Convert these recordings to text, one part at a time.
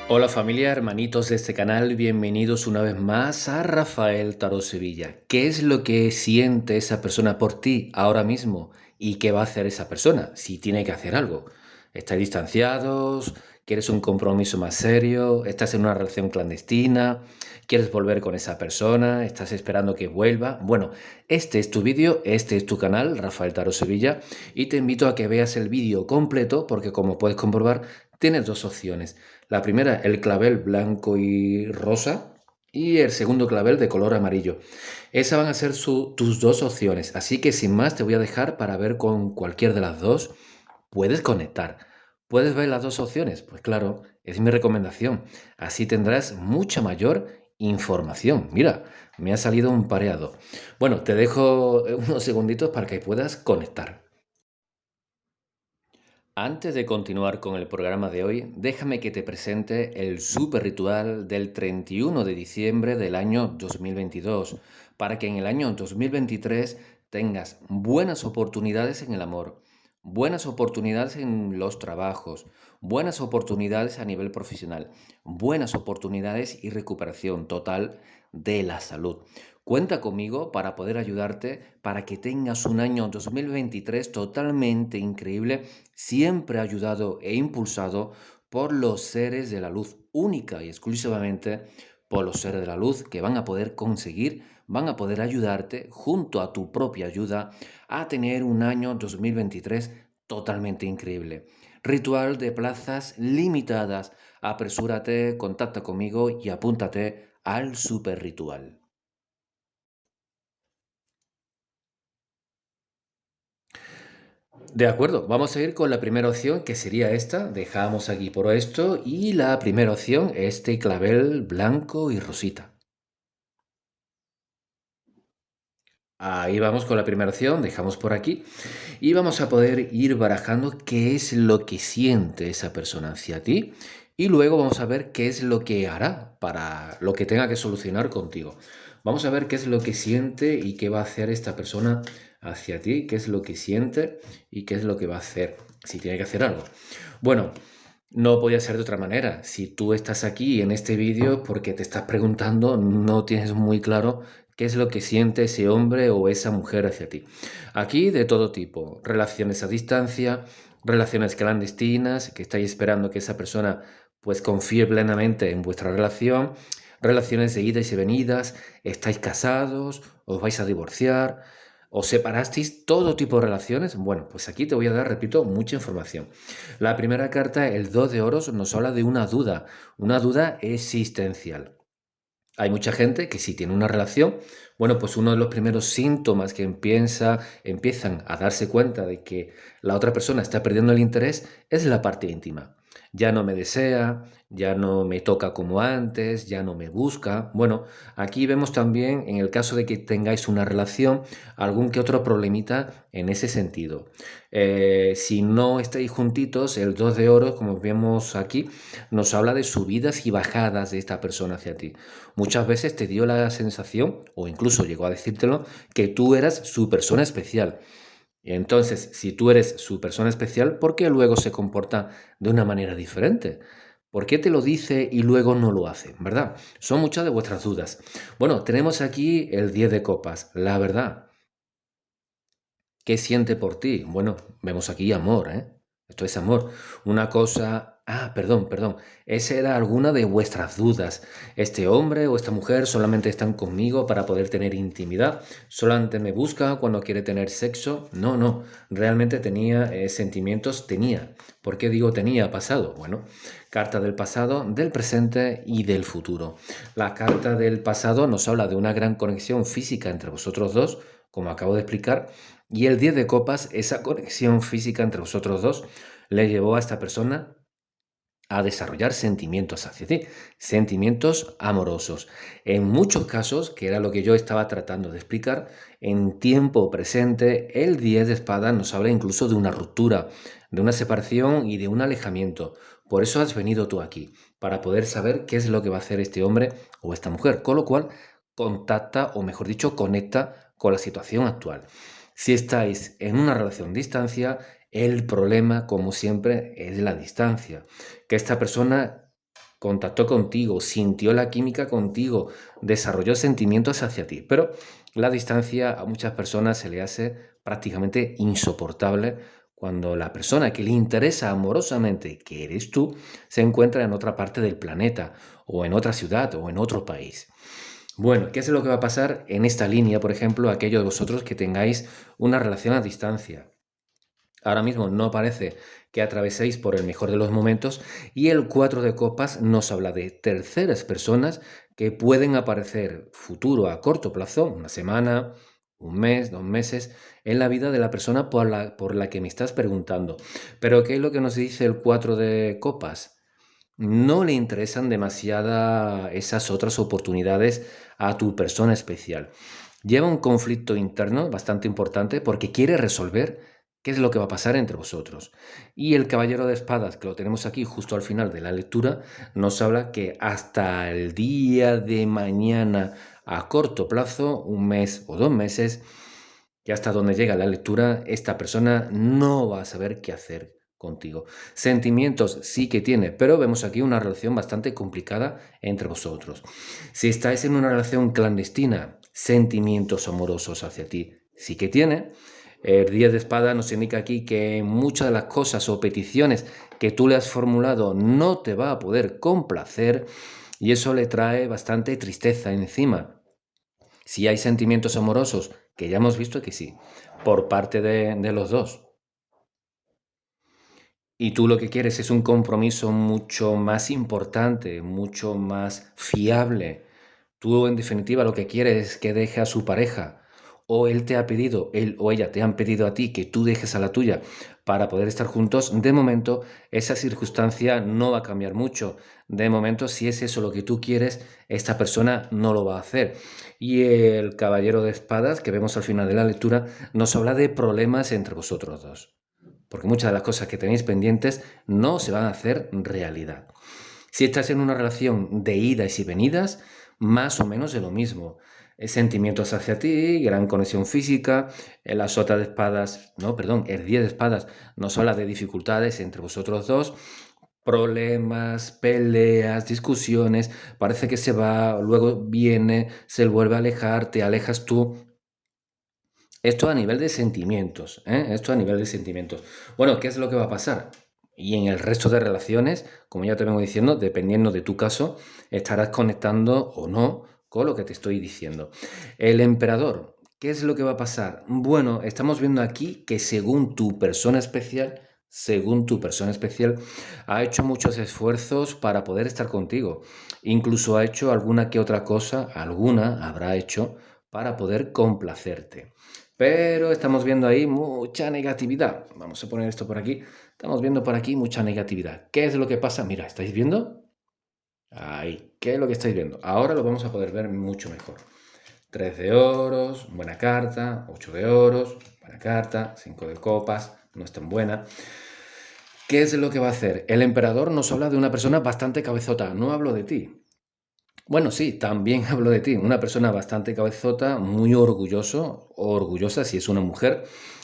Hola familia, hermanitos de este canal, bienvenidos una vez más a Rafael Tarot Sevilla. ¿Qué es lo que siente esa persona por ti ahora mismo? ¿Y qué va a hacer esa persona si tiene que hacer algo? ¿Estáis distanciados? ¿Quieres un compromiso más serio? ¿Estás en una relación clandestina? ¿Quieres volver con esa persona? ¿Estás esperando que vuelva? Bueno, este es tu vídeo, este es tu canal, Rafael Tarot Sevilla, y te invito a que veas el vídeo completo porque como puedes comprobar, tienes dos opciones. La primera, el clavel blanco y rosa, y el segundo clavel de color amarillo. Esas van a ser tus dos opciones, así que sin más te voy a dejar para ver con cualquier de las dos. Puedes conectar. ¿Puedes ver las dos opciones? Pues claro, es mi recomendación. Así tendrás mucha mayor información. Mira, me ha salido un pareado. Bueno, te dejo unos segunditos para que puedas conectar. Antes de continuar con el programa de hoy, déjame que te presente el super ritual del 31 de diciembre del año 2022, para que en el año 2023 tengas buenas oportunidades en el amor, buenas oportunidades en los trabajos, buenas oportunidades a nivel profesional, buenas oportunidades y recuperación total de la salud. Cuenta conmigo para poder ayudarte para que tengas un año 2023 totalmente increíble, siempre ayudado e impulsado por los seres de la luz, única y exclusivamente por los seres de la luz que van a poder conseguir, van a poder ayudarte junto a tu propia ayuda a tener un año 2023 totalmente increíble. Ritual de plazas limitadas. Apresúrate, contacta conmigo y apúntate al super ritual. De acuerdo, vamos a ir con la primera opción, que sería esta. Dejamos aquí por esto. Y la primera opción, este clavel blanco y rosita. Ahí vamos con la primera opción, dejamos por aquí. Y vamos a poder ir barajando qué es lo que siente esa persona hacia ti. Y luego vamos a ver qué es lo que hará para lo que tenga que solucionar contigo. Vamos a ver qué es lo que siente y qué va a hacer esta persona hacia ti, qué es lo que siente y qué es lo que va a hacer, si tiene que hacer algo. Bueno, no podía ser de otra manera. Si tú estás aquí en este vídeo porque te estás preguntando, no tienes muy claro qué es lo que siente ese hombre o esa mujer hacia ti. Aquí de todo tipo, relaciones a distancia, relaciones clandestinas, que estáis esperando que esa persona pues confíe plenamente en vuestra relación, relaciones de idas y venidas, estáis casados, os vais a divorciar, os separasteis, todo tipo de relaciones. Bueno, pues aquí te voy a dar, repito, mucha información. La primera carta, el 2 de oros, nos habla de una duda existencial. Hay mucha gente que si tiene una relación, bueno, pues uno de los primeros síntomas que empiezan a darse cuenta de que la otra persona está perdiendo el interés es la parte íntima. Ya no me desea, ya no me toca como antes, ya no me busca. Bueno, aquí vemos también, en el caso de que tengáis una relación, algún que otro problemita en ese sentido. Si no estáis juntitos, el 2 de oro, como vemos aquí, nos habla de subidas y bajadas de esta persona hacia ti. Muchas veces te dio la sensación, o incluso llegó a decírtelo, que tú eras su persona especial. Entonces, si tú eres su persona especial, ¿por qué luego se comporta de una manera diferente? ¿Por qué te lo dice y luego no lo hace? ¿Verdad? Son muchas de vuestras dudas. Bueno, tenemos aquí el 10 de copas, la verdad. ¿Qué siente por ti? Bueno, vemos aquí amor, ¿eh? Esto es amor. Una cosa... Ah, perdón. Esa era alguna de vuestras dudas. ¿Este hombre o esta mujer solamente están conmigo para poder tener intimidad? ¿Solamente me busca cuando quiere tener sexo? No. Realmente tenía sentimientos, tenía. ¿Por qué digo tenía pasado? Bueno, carta del pasado, del presente y del futuro. La carta del pasado nos habla de una gran conexión física entre vosotros dos, como acabo de explicar, y el 10 de copas, esa conexión física entre vosotros dos, le llevó a esta persona a desarrollar sentimientos hacia ti, sentimientos amorosos. En muchos casos, que era lo que yo estaba tratando de explicar, en tiempo presente, el 10 de espadas nos habla incluso de una ruptura, de una separación y de un alejamiento. Por eso has venido tú aquí, para poder saber qué es lo que va a hacer este hombre o esta mujer, con lo cual contacta, o mejor dicho, conecta con la situación actual. Si estáis en una relación a distancia, el problema, como siempre, es la distancia. Que esta persona contactó contigo, sintió la química contigo, desarrolló sentimientos hacia ti. Pero la distancia a muchas personas se le hace prácticamente insoportable cuando la persona que le interesa amorosamente, que eres tú, se encuentra en otra parte del planeta, o en otra ciudad, o en otro país. Bueno, ¿qué es lo que va a pasar en esta línea, por ejemplo, aquellos de vosotros que tengáis una relación a distancia? Ahora mismo no parece que atraveséis por el mejor de los momentos y el 4 de copas nos habla de terceras personas que pueden aparecer futuro a corto plazo, una semana, un mes, 2 meses, en la vida de la persona por la que me estás preguntando. Pero ¿qué es lo que nos dice el 4 de copas? No le interesan demasiada esas otras oportunidades a tu persona especial. Lleva un conflicto interno bastante importante porque quiere resolver qué es lo que va a pasar entre vosotros. Y el caballero de espadas, que lo tenemos aquí justo al final de la lectura, nos habla que hasta el día de mañana, a corto plazo, un mes o 2 meses, que hasta donde llega la lectura, esta persona no va a saber qué hacer contigo. Sentimientos sí que tiene, pero vemos aquí una relación bastante complicada entre vosotros. Si estáis en una relación clandestina, sentimientos amorosos hacia ti sí que tiene. El 10 de espada nos indica aquí que muchas de las cosas o peticiones que tú le has formulado no te va a poder complacer y eso le trae bastante tristeza encima. Si hay sentimientos amorosos, que ya hemos visto que sí, por parte de los dos, y tú lo que quieres es un compromiso mucho más importante, mucho más fiable. Tú, en definitiva, lo que quieres es que deje a su pareja, o él te ha pedido, él o ella te han pedido a ti que tú dejes a la tuya para poder estar juntos. De momento, esa circunstancia no va a cambiar mucho. De momento, si es eso lo que tú quieres, esta persona no lo va a hacer. Y el caballero de espadas, que vemos al final de la lectura, nos habla de problemas entre vosotros dos. Porque muchas de las cosas que tenéis pendientes no se van a hacer realidad. Si estás en una relación de idas y venidas, más o menos de lo mismo. Sentimientos hacia ti, gran conexión física, la sota de espadas, no, perdón, el 10 de espadas nos habla de dificultades entre vosotros dos, problemas, peleas, discusiones, parece que se va, luego viene, se vuelve a alejar, te alejas tú. Esto a nivel de sentimientos, ¿eh? Esto a nivel de sentimientos. Bueno, ¿qué es lo que va a pasar? Y en el resto de relaciones, como ya te vengo diciendo, dependiendo de tu caso, estarás conectando o no con lo que te estoy diciendo. El emperador, ¿qué es lo que va a pasar? Bueno, estamos viendo aquí que según tu persona especial, ha hecho muchos esfuerzos para poder estar contigo. Incluso ha hecho alguna que otra cosa, alguna habrá hecho, para poder complacerte. Pero estamos viendo ahí mucha negatividad. Vamos a poner esto por aquí. Estamos viendo por aquí mucha negatividad. ¿Qué es lo que pasa? Mira, ¿estáis viendo? Ahí, ¿qué es lo que estáis viendo? Ahora lo vamos a poder ver mucho mejor. 3 de oros, buena carta. 8 de oros, buena carta. 5 de copas, no es tan buena. ¿Qué es lo que va a hacer? El emperador nos habla de una persona bastante cabezota. No hablo de ti. Bueno, sí, también hablo de ti. Una persona bastante cabezota, muy orgulloso o orgullosa si es una mujer.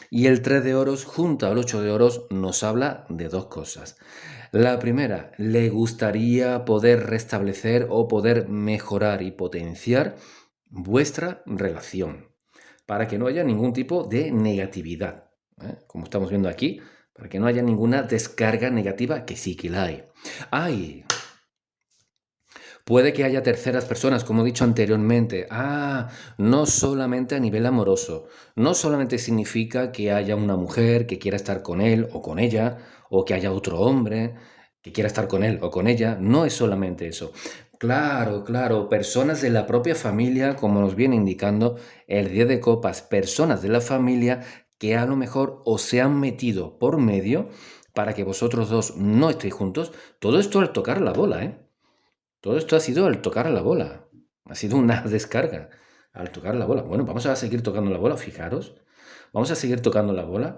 Y el 3 de oros junto al 8 de oros nos habla de dos cosas. La primera, le gustaría poder restablecer o poder mejorar y potenciar vuestra relación para que no haya ningún tipo de negatividad, ¿eh? Como estamos viendo aquí, para que no haya ninguna descarga negativa, que sí que la hay. ¡Ay! Puede que haya terceras personas, como he dicho anteriormente. No solamente a nivel amoroso. No solamente significa que haya una mujer que quiera estar con él o con ella, o que haya otro hombre que quiera estar con él o con ella. No es solamente eso. Claro, claro, personas de la propia familia, como nos viene indicando el 10 de copas, personas de la familia que a lo mejor os se han metido por medio para que vosotros dos no estéis juntos. Todo esto al tocar la bola, ¿eh? Todo esto ha sido al tocar la bola. Ha sido una descarga al tocar la bola. Bueno, vamos a seguir tocando la bola, fijaros. Vamos a seguir tocando la bola.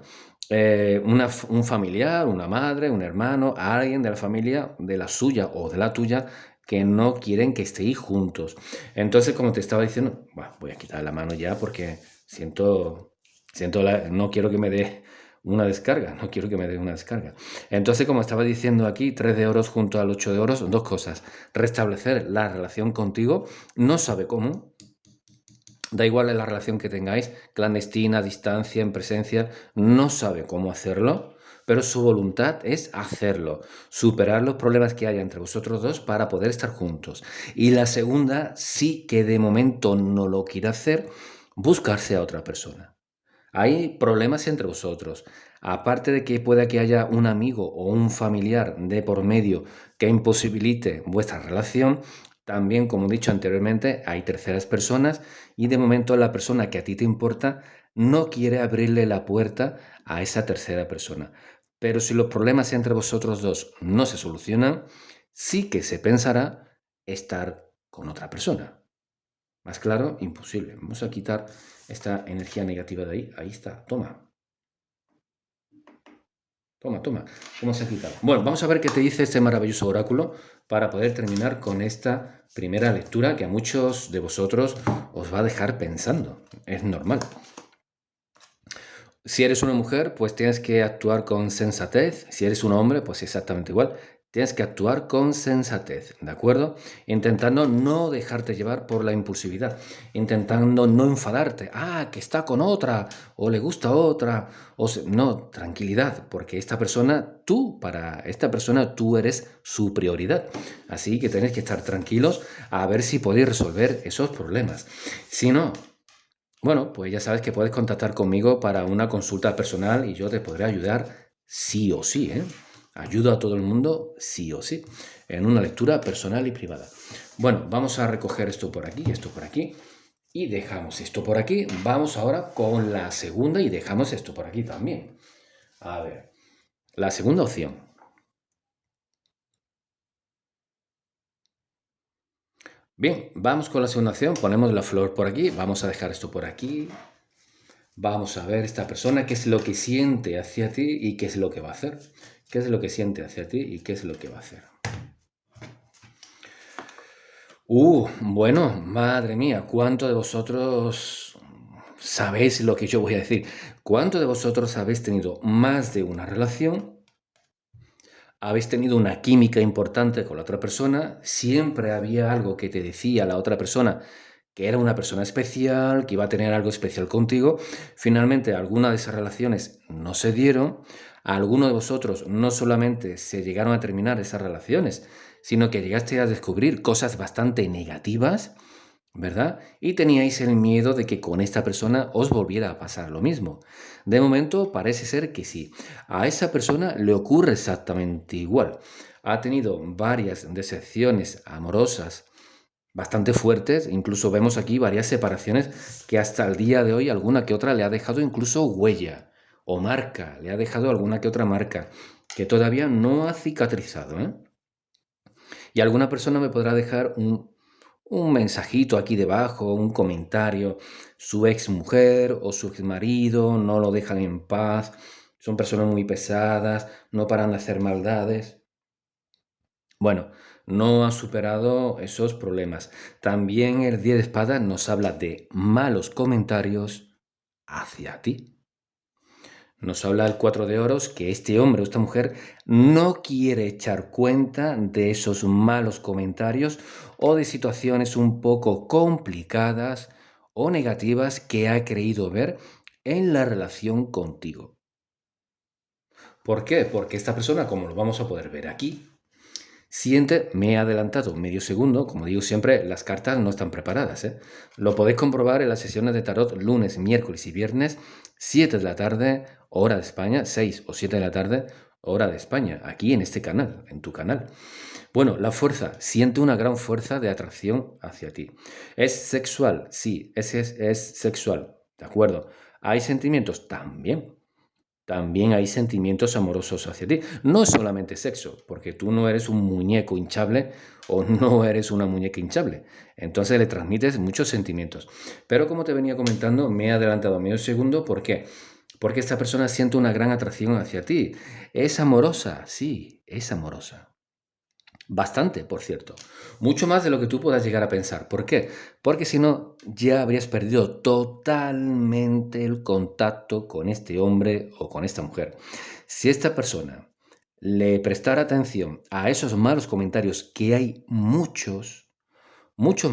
Un familiar, una madre, un hermano, alguien de la familia, de la suya o de la tuya, que no quieren que estéis juntos. Entonces, como te estaba diciendo, voy a quitar la mano ya porque no quiero que me dé una descarga, no quiero que me dé una descarga. Entonces, como estaba diciendo aquí, 3 de oros junto al 8 de oros, dos cosas. Restablecer la relación contigo, no sabe cómo, da igual en la relación que tengáis, clandestina, a distancia, en presencia, no sabe cómo hacerlo, pero su voluntad es hacerlo, superar los problemas que haya entre vosotros dos para poder estar juntos. Y la segunda, sí que de momento no lo quiere hacer, buscarse a otra persona. Hay problemas entre vosotros. Aparte de que pueda que haya un amigo o un familiar de por medio que imposibilite vuestra relación, también, como he dicho anteriormente, hay terceras personas y de momento la persona que a ti te importa no quiere abrirle la puerta a esa tercera persona. Pero si los problemas entre vosotros dos no se solucionan, sí que se pensará estar con otra persona. Más claro, imposible. Vamos a quitar esta energía negativa de ahí. Ahí está, toma. Toma, toma. ¿Cómo se ha quitado? Bueno, vamos a ver qué te dice este maravilloso oráculo para poder terminar con esta primera lectura que a muchos de vosotros os va a dejar pensando. Es normal. Si eres una mujer, pues tienes que actuar con sensatez. Si eres un hombre, pues exactamente igual. Tienes que actuar con sensatez, ¿de acuerdo? Intentando no dejarte llevar por la impulsividad, intentando no enfadarte. Ah, que está con otra, o le gusta otra, no, tranquilidad, porque para esta persona tú eres su prioridad. Así que tenéis que estar tranquilos a ver si podéis resolver esos problemas. Si no, bueno, pues ya sabes que puedes contactar conmigo para una consulta personal y yo te podré ayudar sí o sí, ¿eh? Ayudo a todo el mundo sí o sí, en una lectura personal y privada. Bueno, vamos a recoger esto por aquí y dejamos esto por aquí. Vamos ahora con la segunda y dejamos esto por aquí también. A ver, la segunda opción. Bien, vamos con la segunda opción. Ponemos la flor por aquí. Vamos a dejar esto por aquí. Vamos a ver esta persona qué es lo que siente hacia ti y qué es lo que va a hacer. ¿Qué es lo que siente hacia ti y qué es lo que va a hacer? Bueno, madre mía, ¿cuánto de vosotros sabéis lo que yo voy a decir? ¿Cuánto de vosotros habéis tenido más de una relación? ¿Habéis tenido una química importante con la otra persona? Siempre había algo que te decía la otra persona que era una persona especial, que iba a tener algo especial contigo. Finalmente, algunas de esas relaciones no se dieron. A alguno de vosotros no solamente se llegaron a terminar esas relaciones, sino que llegaste a descubrir cosas bastante negativas, ¿verdad? Y teníais el miedo de que con esta persona os volviera a pasar lo mismo. De momento parece ser que sí. A esa persona le ocurre exactamente igual. Ha tenido varias decepciones amorosas bastante fuertes, incluso vemos aquí varias separaciones que hasta el día de hoy alguna que otra le ha dejado incluso huella o marca, le ha dejado alguna que otra marca que todavía no ha cicatrizado, ¿eh? Y alguna persona me podrá dejar un mensajito aquí debajo, un comentario, su ex mujer o su ex marido no lo dejan en paz, son personas muy pesadas, no paran de hacer maldades. Bueno, no ha superado esos problemas. También el 10 de espadas nos habla de malos comentarios hacia ti. Nos habla el 4 de oros que este hombre o esta mujer no quiere echar cuenta de esos malos comentarios o de situaciones un poco complicadas o negativas que ha creído ver en la relación contigo. ¿Por qué? Porque esta persona, como lo vamos a poder ver aquí, me he adelantado medio segundo, como digo siempre, las cartas no están preparadas, ¿eh? Lo podéis comprobar en las sesiones de tarot lunes, miércoles y viernes, 7 de la tarde, hora de España, 6 o 7 de la tarde, hora de España, aquí en este canal, en tu canal. Bueno, la fuerza, siente una gran fuerza de atracción hacia ti. ¿Es sexual? Sí, es sexual, ¿de acuerdo? ¿Hay sentimientos? También. También hay sentimientos amorosos hacia ti. No es solamente sexo, porque tú no eres un muñeco hinchable o no eres una muñeca hinchable. Entonces le transmites muchos sentimientos. Pero como te venía comentando, me he adelantado medio segundo. ¿Por qué? Porque esta persona siente una gran atracción hacia ti. Es amorosa, sí, es amorosa. Bastante, por cierto. Mucho más de lo que tú puedas llegar a pensar. ¿Por qué? Porque si no, ya habrías perdido totalmente el contacto con este hombre o con esta mujer. Si esta persona le prestara atención a esos malos comentarios, que hay muchos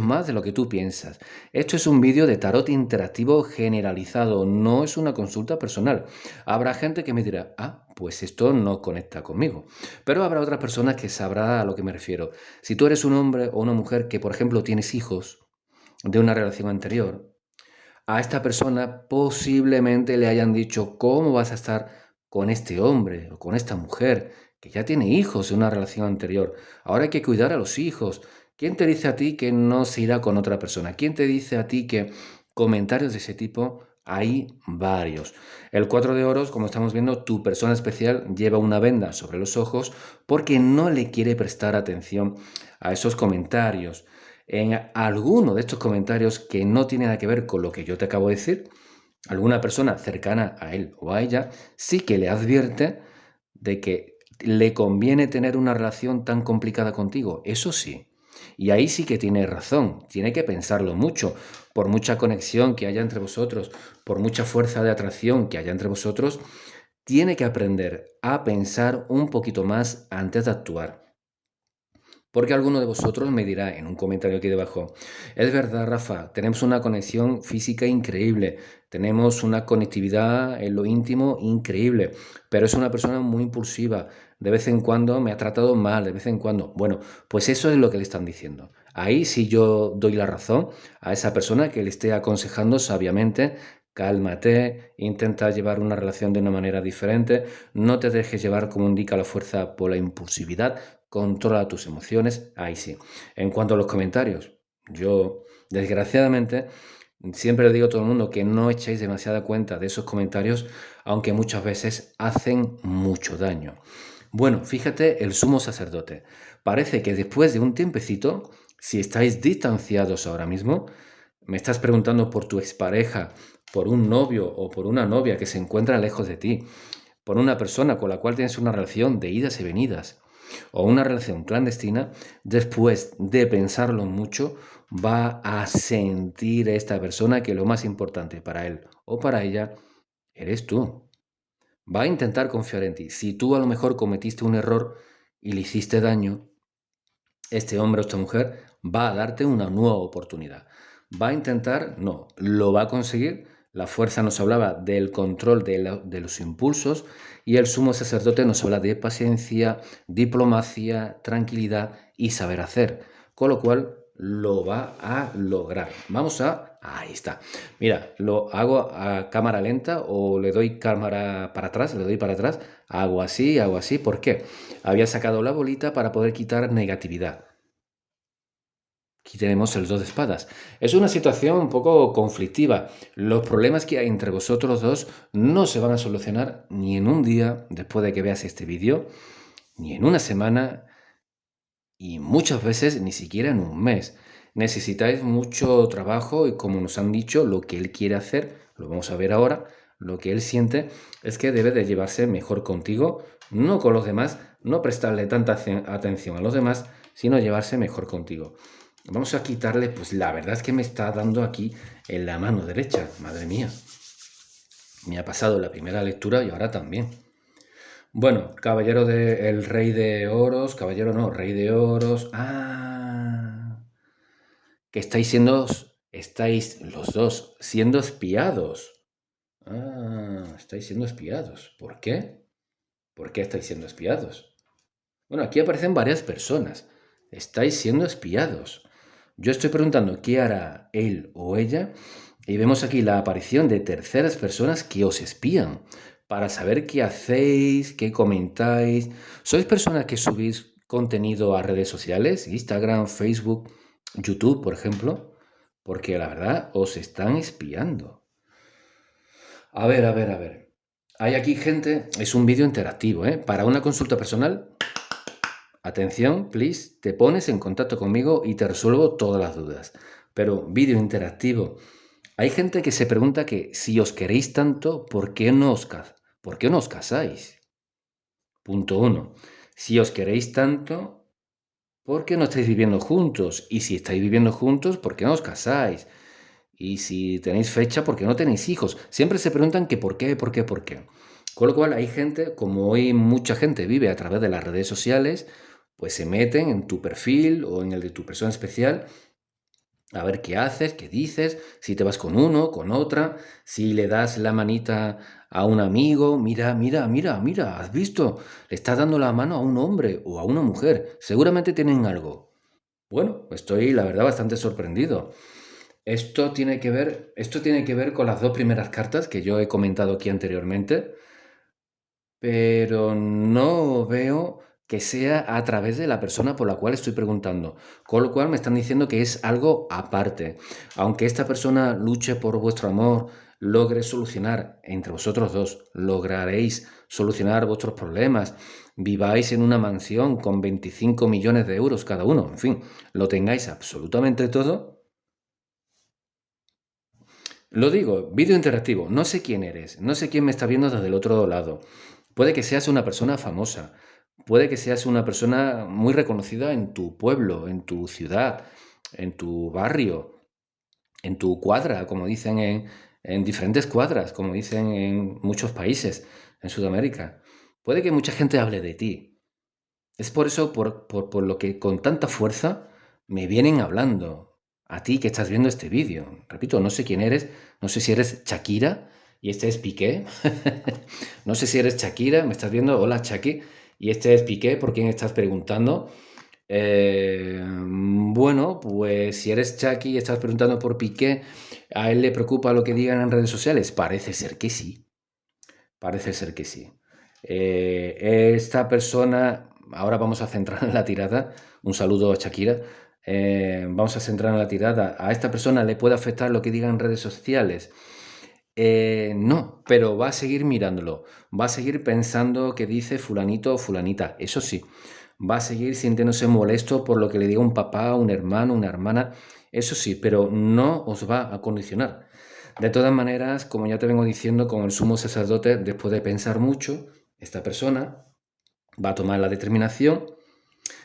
más de lo que tú piensas. Esto es un vídeo de tarot interactivo generalizado, no es una consulta personal. Habrá gente que me dirá, pues esto no conecta conmigo. Pero habrá otras personas que sabrá a lo que me refiero. Si tú eres un hombre o una mujer que, por ejemplo, tienes hijos de una relación anterior, a esta persona posiblemente le hayan dicho cómo vas a estar con este hombre o con esta mujer que ya tiene hijos de una relación anterior. Ahora hay que cuidar a los hijos. ¿Quién te dice a ti que no se irá con otra persona? ¿Quién te dice a ti que comentarios de ese tipo hay varios? El 4 de oros, como estamos viendo, tu persona especial lleva una venda sobre los ojos porque no le quiere prestar atención a esos comentarios. En alguno de estos comentarios que no tiene nada que ver con lo que yo te acabo de decir, alguna persona cercana a él o a ella sí que le advierte de que le conviene tener una relación tan complicada contigo. Eso sí. Y ahí sí que tiene razón, tiene que pensarlo mucho. Por mucha conexión que haya entre vosotros, por mucha fuerza de atracción que haya entre vosotros, tiene que aprender a pensar un poquito más antes de actuar. Porque alguno de vosotros me dirá en un comentario aquí debajo, es verdad, Rafa, tenemos una conexión física increíble, tenemos una conectividad en lo íntimo increíble, pero es una persona muy impulsiva, de vez en cuando me ha tratado mal, de vez en cuando. Bueno, pues eso es lo que le están diciendo. Ahí sí yo doy la razón a esa persona que le esté aconsejando sabiamente. Cálmate, intenta llevar una relación de una manera diferente, no te dejes llevar como indica la fuerza por la impulsividad, controla tus emociones, ahí sí. En cuanto a los comentarios, yo desgraciadamente siempre le digo a todo el mundo que no echéis demasiada cuenta de esos comentarios, aunque muchas veces hacen mucho daño. Bueno, fíjate el sumo sacerdote. Parece que después de un tiempecito, si estáis distanciados ahora mismo, me estás preguntando por tu expareja, por un novio o por una novia que se encuentra lejos de ti, por una persona con la cual tienes una relación de idas y venidas o una relación clandestina, después de pensarlo mucho, va a sentir esta persona que lo más importante para él o para ella eres tú. Va a intentar confiar en ti. Si tú a lo mejor cometiste un error y le hiciste daño, este hombre o esta mujer va a darte una nueva oportunidad. Va a intentar, no, lo va a conseguir. La fuerza nos hablaba del control de los impulsos y el sumo sacerdote nos habla de paciencia, diplomacia, tranquilidad y saber hacer. Con lo cual lo va a lograr. Vamos a... Ahí está. Mira, lo hago a cámara lenta o le doy cámara para atrás, le doy para atrás. Hago así, hago así. ¿Por qué? Había sacado la bolita para poder quitar negatividad. Aquí tenemos el 2 de espadas. Es una situación un poco conflictiva. Los problemas que hay entre vosotros dos no se van a solucionar ni en un día después de que veas este vídeo, ni en una semana y muchas veces ni siquiera en un mes. Necesitáis mucho trabajo y como nos han dicho, lo que él quiere hacer, lo vamos a ver ahora, lo que él siente es que debe de llevarse mejor contigo, no con los demás, no prestarle tanta atención a los demás, sino llevarse mejor contigo. Vamos a quitarle, pues la verdad es que me está dando aquí en la mano derecha, madre mía. Me ha pasado la primera lectura y ahora también. Bueno, caballero el rey de oros, caballero no, rey de oros. Que estáis los dos siendo espiados. Estáis siendo espiados. ¿Por qué? ¿Por qué estáis siendo espiados? Bueno, aquí aparecen varias personas. Estáis siendo espiados. Yo estoy preguntando qué hará él o ella y vemos aquí la aparición de terceras personas que os espían para saber qué hacéis, qué comentáis. ¿Sois personas que subís contenido a redes sociales? Instagram, Facebook, YouTube, por ejemplo. Porque la verdad os están espiando. A ver, a ver, a ver. Hay aquí gente, es un vídeo interactivo, ¿eh? Para una consulta personal, atención, please, te pones en contacto conmigo y te resuelvo todas las dudas. Pero vídeo interactivo. Hay gente que se pregunta que si os queréis tanto, ¿por qué no os casáis? Punto 1. Si os queréis tanto, porque no estáis viviendo juntos. Y si estáis viviendo juntos, ¿por qué no os casáis? Y si tenéis fecha, ¿por qué no tenéis hijos? Siempre se preguntan que por qué, por qué, por qué. Con lo cual hay gente, como hoy mucha gente vive a través de las redes sociales, pues se meten en tu perfil o en el de tu persona especial a ver qué haces, qué dices, si te vas con uno, con otra, si le das la manita a un amigo, mira, mira, mira, mira, ¿has visto? Le estás dando la mano a un hombre o a una mujer, seguramente tienen algo. Bueno, estoy la verdad bastante sorprendido. Esto tiene que ver con las dos primeras cartas que yo he comentado aquí anteriormente, pero no veo que sea a través de la persona por la cual estoy preguntando. Con lo cual me están diciendo que es algo aparte. Aunque esta persona luche por vuestro amor, logre solucionar entre vosotros dos, lograréis solucionar vuestros problemas, viváis en una mansión con 25 millones de euros cada uno, en fin, lo tengáis absolutamente todo. Lo digo, vídeo interactivo, no sé quién eres, no sé quién me está viendo desde el otro lado. Puede que seas una persona famosa, puede que seas una persona muy reconocida en tu pueblo, en tu ciudad, en tu barrio, en tu cuadra, como dicen en diferentes cuadras, como dicen en muchos países en Sudamérica. Puede que mucha gente hable de ti. Es por eso por lo que con tanta fuerza me vienen hablando a ti que estás viendo este vídeo. Repito, no sé quién eres, no sé si eres Shakira y este es Piqué. No sé si eres Shakira, me estás viendo, hola Shaki, y este es Piqué, ¿por quién estás preguntando? Bueno, pues si eres Shaki y estás preguntando por Piqué, ¿a él le preocupa lo que digan en redes sociales? Parece ser que sí. Parece ser que sí. Esta persona, ahora vamos a centrar en la tirada. Un saludo a Shakira. Vamos a centrar en la tirada. ¿A esta persona le puede afectar lo que digan en redes sociales? No, pero va a seguir mirándolo. Va a seguir pensando que dice fulanito o fulanita. Eso sí, va a seguir sintiéndose molesto por lo que le diga un papá, un hermano, una hermana. Eso sí, pero no os va a condicionar. De todas maneras, como ya te vengo diciendo, con el sumo sacerdote, después de pensar mucho, esta persona va a tomar la determinación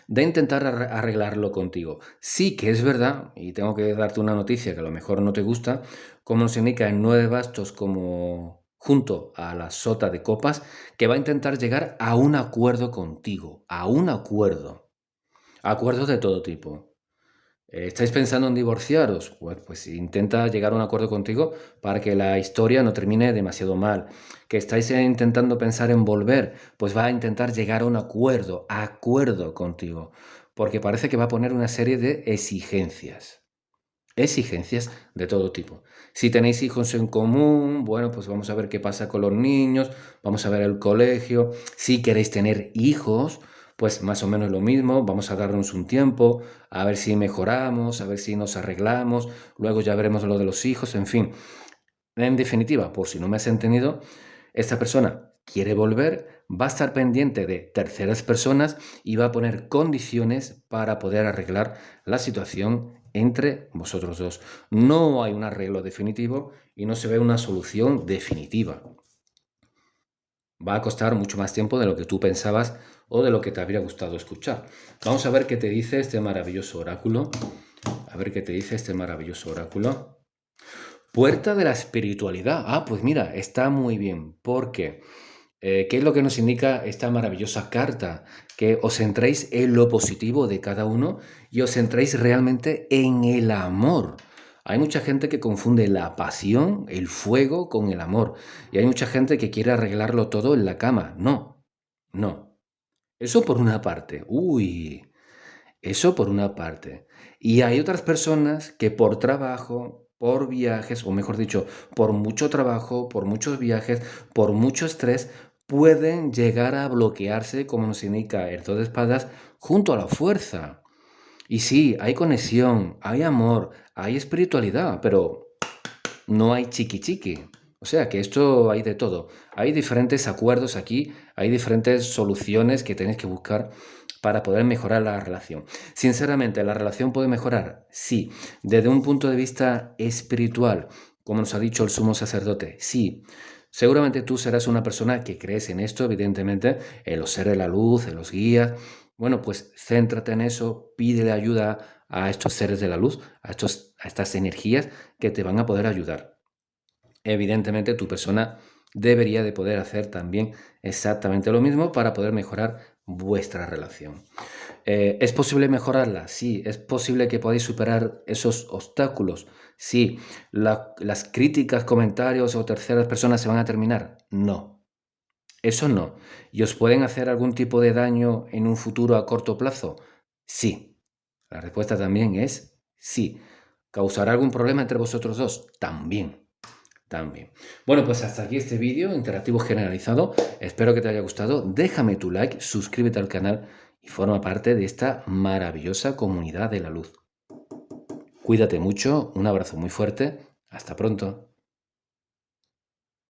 de intentar arreglarlo contigo. Sí que es verdad, y tengo que darte una noticia que a lo mejor no te gusta, como se indica en 9 bastos como junto a la sota de copas, que va a intentar llegar a un acuerdo contigo, a un acuerdo. Acuerdos de todo tipo. ¿Estáis pensando en divorciaros? Pues intenta llegar a un acuerdo contigo para que la historia no termine demasiado mal. ¿Que estáis intentando pensar en volver? Pues va a intentar llegar a un acuerdo contigo, porque parece que va a poner una serie de exigencias de todo tipo. Si tenéis hijos en común, bueno, pues vamos a ver qué pasa con los niños, vamos a ver el colegio. Si queréis tener hijos, pues más o menos lo mismo, vamos a darnos un tiempo, a ver si mejoramos, a ver si nos arreglamos, luego ya veremos lo de los hijos, en fin. En definitiva, por si no me has entendido, esta persona quiere volver, va a estar pendiente de terceras personas y va a poner condiciones para poder arreglar la situación entre vosotros dos. No hay un arreglo definitivo y no se ve una solución definitiva. Va a costar mucho más tiempo de lo que tú pensabas o de lo que te habría gustado escuchar. Vamos a ver qué te dice este maravilloso oráculo. A ver qué te dice este maravilloso oráculo. Puerta de la espiritualidad. Ah, pues mira, está muy bien. Porque, ¿qué es lo que nos indica esta maravillosa carta? Que os centréis en lo positivo de cada uno y os centréis realmente en el amor. Hay mucha gente que confunde la pasión, el fuego, con el amor. Y hay mucha gente que quiere arreglarlo todo en la cama. No, no. Eso por una parte. Uy, eso por una parte. Y hay otras personas que por trabajo, por viajes, o mejor dicho, por mucho trabajo, por muchos viajes, por mucho estrés, pueden llegar a bloquearse, como nos indica el dos de espadas, junto a la fuerza. Y sí, hay conexión, hay amor, hay espiritualidad, pero no hay chiqui chiqui. O sea que esto hay de todo. Hay diferentes acuerdos aquí, hay diferentes soluciones que tenéis que buscar para poder mejorar la relación. Sinceramente, ¿la relación puede mejorar? Sí. Desde un punto de vista espiritual, como nos ha dicho el sumo sacerdote, sí. Seguramente tú serás una persona que crees en esto, evidentemente, en los seres de la luz, en los guías, Bueno, pues céntrate en eso, pídele ayuda a estos seres de la luz, a estas energías que te van a poder ayudar. Evidentemente, tu persona debería de poder hacer también exactamente lo mismo para poder mejorar vuestra relación. ¿Es posible mejorarla? Sí. ¿Es posible que podáis superar esos obstáculos? Sí. ¿Las críticas, comentarios o terceras personas se van a terminar? No. Eso no. ¿Y os pueden hacer algún tipo de daño en un futuro a corto plazo? Sí. La respuesta también es sí. ¿Causará algún problema entre vosotros dos? También. También. Bueno, pues hasta aquí este vídeo interactivo generalizado. Espero que te haya gustado. Déjame tu like, suscríbete al canal y forma parte de esta maravillosa comunidad de la luz. Cuídate mucho, un abrazo muy fuerte. Hasta pronto.